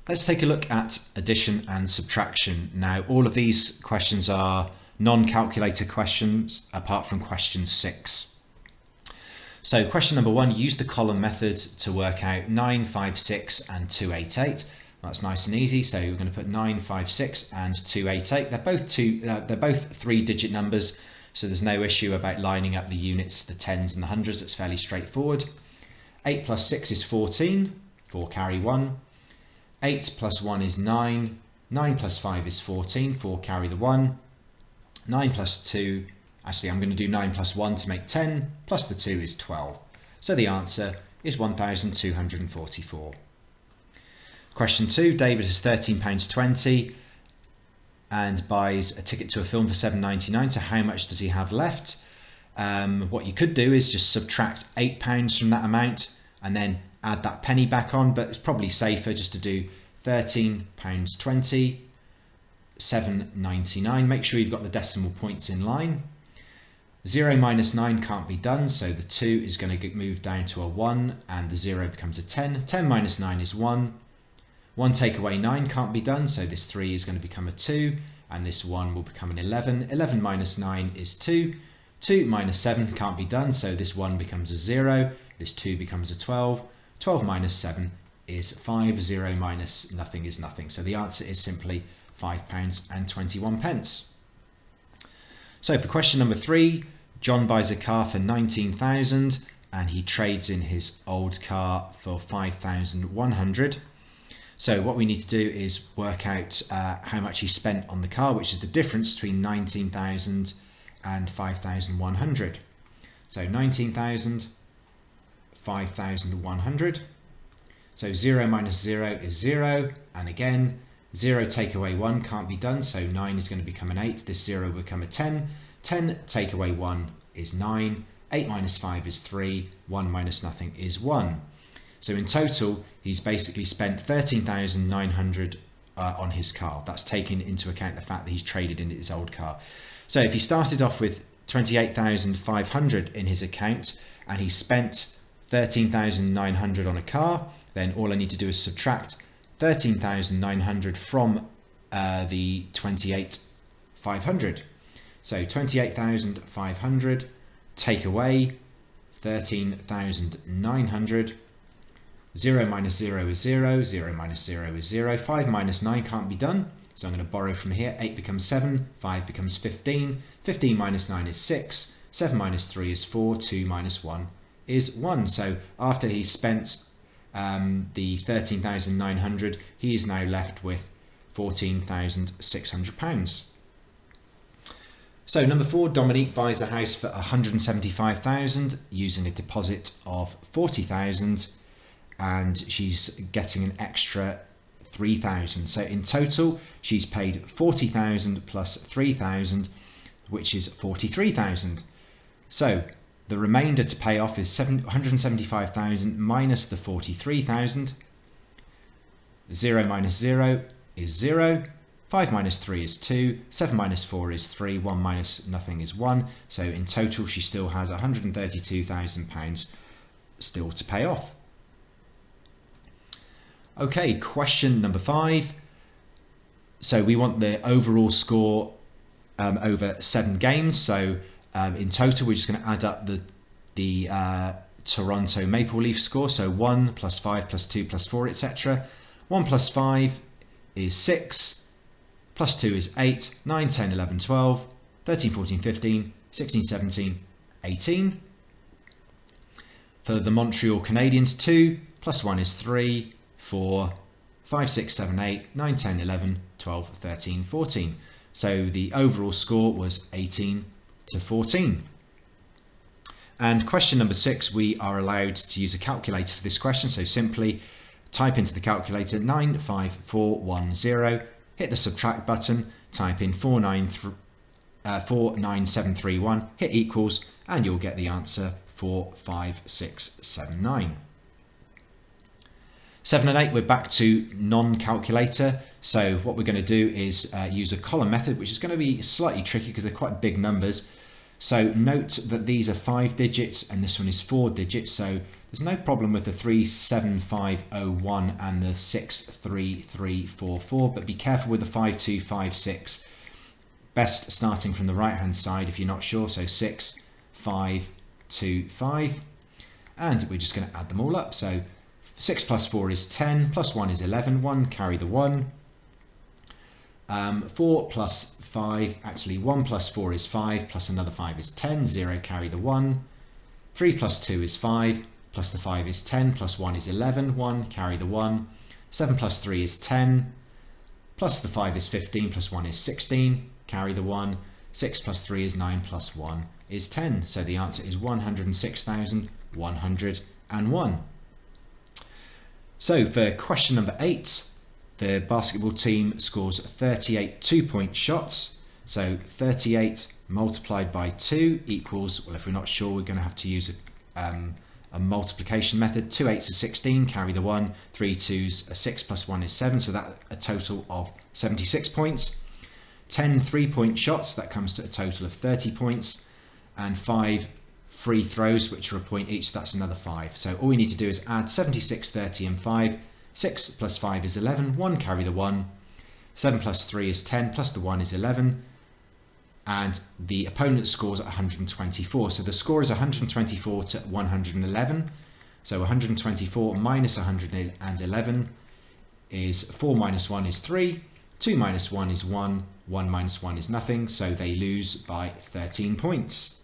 Let's take a look at addition and subtraction. Now, all of these questions are non-calculator questions apart from question 6. So question number 1, use the column method to work out 956 and 288. That's nice and easy. So we're going to put 956 and 288. They're both 3-digit numbers, so there's no issue about lining up the units, the tens and the hundreds. It's fairly straightforward. 8 plus 6 is 14, 4 carry 1. 8 plus 1 is 9, 9 plus 5 is 14, 4 carry the 1. 9 plus 2, actually I'm going to do 9 plus 1 to make 10, plus the 2 is 12. So the answer is 1,244. Question 2, David has £13.20 and buys a ticket to a film for £7.99. So how much does he have left? What you could do is just subtract £8 from that amount and then add that penny back on, but it's probably safer just to do £13.20, £7.99. Make sure you've got the decimal points in line. 0 minus 9 can't be done, so the 2 is going to move down to a 1 and the 0 becomes a 10. 10 minus 9 is 1. 1 take away 9 can't be done, so this 3 is going to become a 2 and this 1 will become an 11. 11 minus 9 is 2. 2 minus 7 can't be done, so this 1 becomes a 0. This 2 becomes a 12. 12 minus 7 is 5. 0 minus nothing is nothing. So the answer is simply £5.21. So for question number 3, John buys a car for £19,000 and he trades in his old car for £5,100. So what we need to do is work out how much he spent on the car, which is the difference between £19,000 and £5,100. So £19,000, £5,100. So 0 minus 0 is 0, and again 0 take away 1 can't be done, so 9 is going to become an 8. This 0 will become a 10. 10 take away 1 is 9. 8 minus 5 is 3. 1 minus nothing is 1. So in total he's basically spent £13,900 on his car. That's taking into account the fact that he's traded in his old car. So if he started off with £28,500 in his account and he spent £13,900 on a car, then all I need to do is subtract £13,900 from the £28,500. So £28,500 take away £13,900. 0 minus 0 is 0, 0 minus 0 is 0, 5 minus 9 can't be done, so I'm going to borrow from here. 8 becomes 7, 5 becomes 15, 15 minus 9 is 6, 7 minus 3 is 4, 2 minus 1 is 1. So after he spent the £13,900, he is now left with £14,600. So number 4, Dominique buys a house for £175,000 using a deposit of £40,000, and she's getting an extra £3,000. So in total, she's paid £40,000 plus £3,000, which is £43,000. So the remainder to pay off is £175,000 minus the £43,000. 0 minus 0 is 0. 5 minus 3 is 2. 7 minus 4 is 3. 1 minus nothing is 1. So in total, she still has £132,000 still to pay off. Okay, question number 5. So we want the overall score over 7 games. So in total, we're just going to add up the Toronto Maple Leaf score. So 1 plus 5 plus 2 plus 4, etc. 1 plus 5 is 6, plus 2 is 8, 9, 10, 11, 12, 13, 14, 15, 16, 17, 18. For the Montreal Canadiens, 2 plus 1 is 3, 4, 5, 6, 7, 8, 9, 10, 11, 12, 13, 14. So the overall score was 18 to 14. And question number 6, we are allowed to use a calculator for this question. So simply type into the calculator 95410, hit the subtract button, type in 49731, hit equals, and you'll get the answer 45679. 7 and 8, we're back to non-calculator. So what we're going to do is use a column method, which is going to be slightly tricky because they're quite big numbers. So note that these are 5 digits and this one is 4 digits, so there's no problem with the 37501 and the 63344, but be careful with the 5256. Best starting from the right hand side if you're not sure, so 6525, and we're just going to add them all up. So 6 plus 4 is 10, plus 1 is 11, 1, carry the 1. 4 plus 5, actually 1 plus 4 is 5, plus another 5 is 10, 0, carry the 1. 3 plus 2 is 5, plus the 5 is 10, plus 1 is 11, 1, carry the 1. 7 plus 3 is 10, plus the 5 is 15, plus 1 is 16, carry the 1. 6 plus 3 is 9, plus 1 is 10. So the answer is 106,101. So for question number 8, the basketball team scores 38 2-point shots. So 38 multiplied by 2 equals, well, if we're not sure, we're going to have to use a multiplication method. 2 8s is 16, carry the 1. 3 2s are 6, plus 1 is 7, so that's a total of 76 points. 10 3-point shots, that comes to a total of 30 points. And 5 free throws, which are a point each, that's another 5. So all we need to do is add 76, 30 and 5. 6 plus 5 is 11, 1, carry the 1. 7 plus 3 is 10, plus the 1 is 11. And the opponent scores at 124. So the score is 124 to 111. So 124 minus 111 is 4 minus 1 is 3. 2 minus 1 is 1. 1 minus 1 is nothing. So they lose by 13 points.